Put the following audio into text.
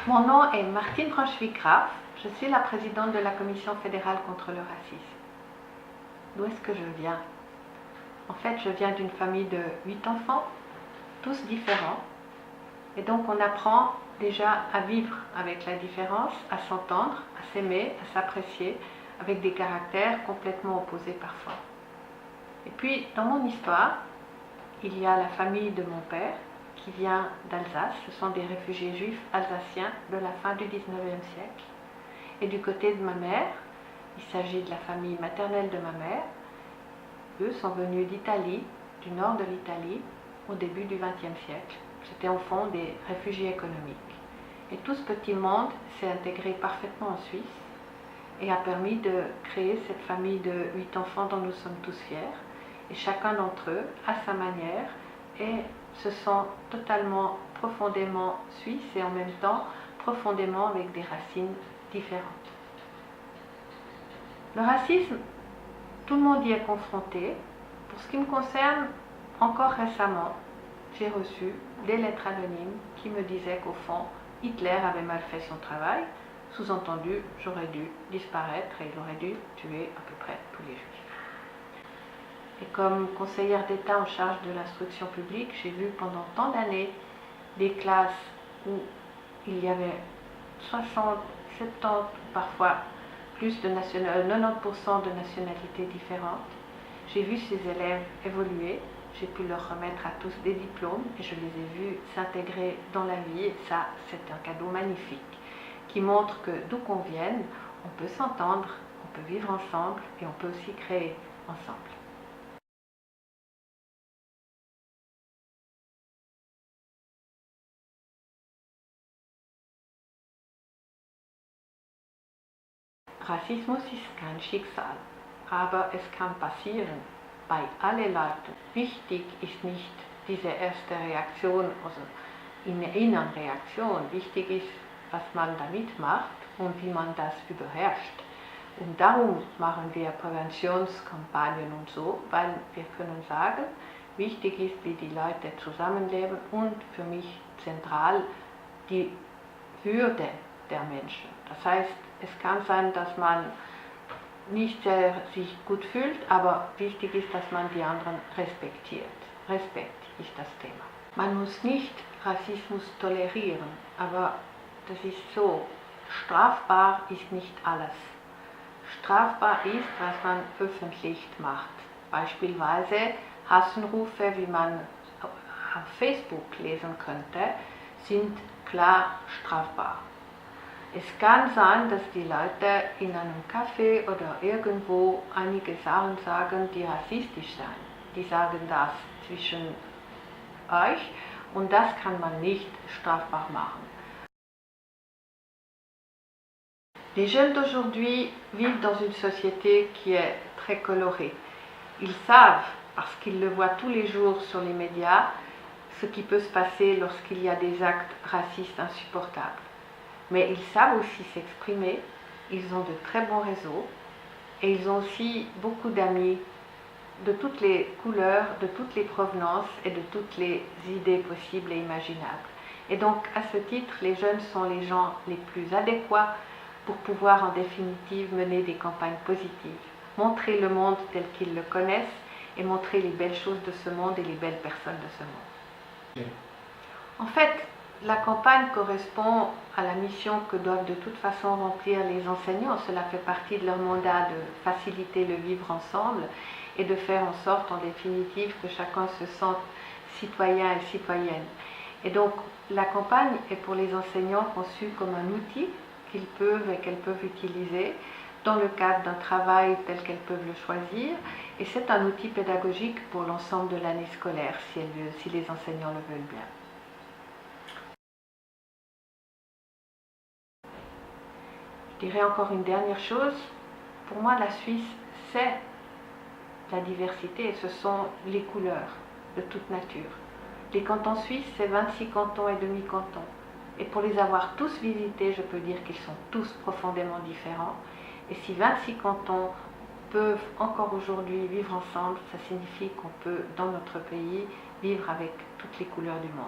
Mon nom est Martine Branchevik-Graf, je suis la présidente de la Commission fédérale contre le racisme. D'où est-ce que je viens? En fait, je viens d'une famille de 8 enfants, tous différents. Et donc on apprend déjà à vivre avec la différence, à s'entendre, à s'aimer, à s'apprécier, avec des caractères complètement opposés parfois. Et puis, dans mon histoire, il y a la famille de mon père, qui vient d'Alsace. Ce sont des réfugiés juifs alsaciens de la fin du 19e siècle. Et du côté de ma mère, il s'agit de la famille maternelle de ma mère. Eux sont venus d'Italie, du nord de l'Italie, au début du XXe siècle. C'était au fond des réfugiés économiques. Et tout ce petit monde s'est intégré parfaitement en Suisse et a permis de créer cette famille de 8 enfants dont nous sommes tous fiers. Et chacun d'entre eux, à sa manière, se sent totalement, profondément suisse et en même temps profondément avec des racines différentes. Le racisme, tout le monde y est confronté. Pour ce qui me concerne, encore récemment, j'ai reçu des lettres anonymes qui me disaient qu'au fond, Hitler avait mal fait son travail. Sous-entendu, j'aurais dû disparaître et il aurait dû tuer à peu près tous les juifs. Et comme conseillère d'État en charge de l'instruction publique, j'ai vu pendant tant d'années des classes où il y avait 60, 70, parfois plus de 90% de nationalités différentes. J'ai vu ces élèves évoluer, j'ai pu leur remettre à tous des diplômes et je les ai vus s'intégrer dans la vie. Et ça, c'est un cadeau magnifique qui montre que d'où qu'on vienne, on peut s'entendre, on peut vivre ensemble et on peut aussi créer ensemble. Rassismus ist kein Schicksal, aber es kann passieren bei allen Leuten. Wichtig ist nicht diese erste Reaktion, also eine Innenreaktion. Wichtig ist, was man damit macht und wie man das überherrscht. Und darum machen wir Präventionskampagnen und so, weil wir können sagen, wichtig ist, wie die Leute zusammenleben und für mich zentral die Würde der Menschen. Das heißt, es kann sein, dass man nicht sich gut fühlt, aber wichtig ist, dass man die anderen respektiert. Respekt ist das Thema. Man muss nicht Rassismus tolerieren, aber das ist so, strafbar ist nicht alles. Strafbar ist, was man öffentlich macht. Beispielsweise Hassenrufe, wie man auf Facebook lesen könnte, sind klar strafbar. Es kann sein, dass die Leute in einem Café oder irgendwo einige Sachen sagen, die rassistisch sind. Die sagen das zwischen euch und das kann man nicht strafbar machen. Les jeunes d'aujourd'hui vivent dans une société qui est très colorée. Ils savent, parce qu'ils le voient tous les jours sur les médias, ce qui peut se passer lorsqu'il y a des actes racistes insupportables. Mais ils savent aussi s'exprimer, ils ont de très bons réseaux et ils ont aussi beaucoup d'amis de toutes les couleurs, de toutes les provenances et de toutes les idées possibles et imaginables. Et donc à ce titre, les jeunes sont les gens les plus adéquats pour pouvoir en définitive mener des campagnes positives, montrer le monde tel qu'ils le connaissent et montrer les belles choses de ce monde et les belles personnes de ce monde. En fait, la campagne correspond à la mission que doivent de toute façon remplir les enseignants. Cela fait partie de leur mandat de faciliter le vivre ensemble et de faire en sorte en définitive que chacun se sente citoyen et citoyenne. Et donc la campagne est pour les enseignants conçue comme un outil qu'ils peuvent et qu'elles peuvent utiliser dans le cadre d'un travail tel qu'elles peuvent le choisir. Et c'est un outil pédagogique pour l'ensemble de l'année scolaire si les enseignants le veulent bien. Je dirais encore une dernière chose. Pour moi, la Suisse, c'est la diversité et ce sont les couleurs de toute nature. Les cantons suisses, c'est 26 cantons et demi-cantons. Et pour les avoir tous visités, je peux dire qu'ils sont tous profondément différents. Et si 26 cantons peuvent encore aujourd'hui vivre ensemble, ça signifie qu'on peut, dans notre pays, vivre avec toutes les couleurs du monde.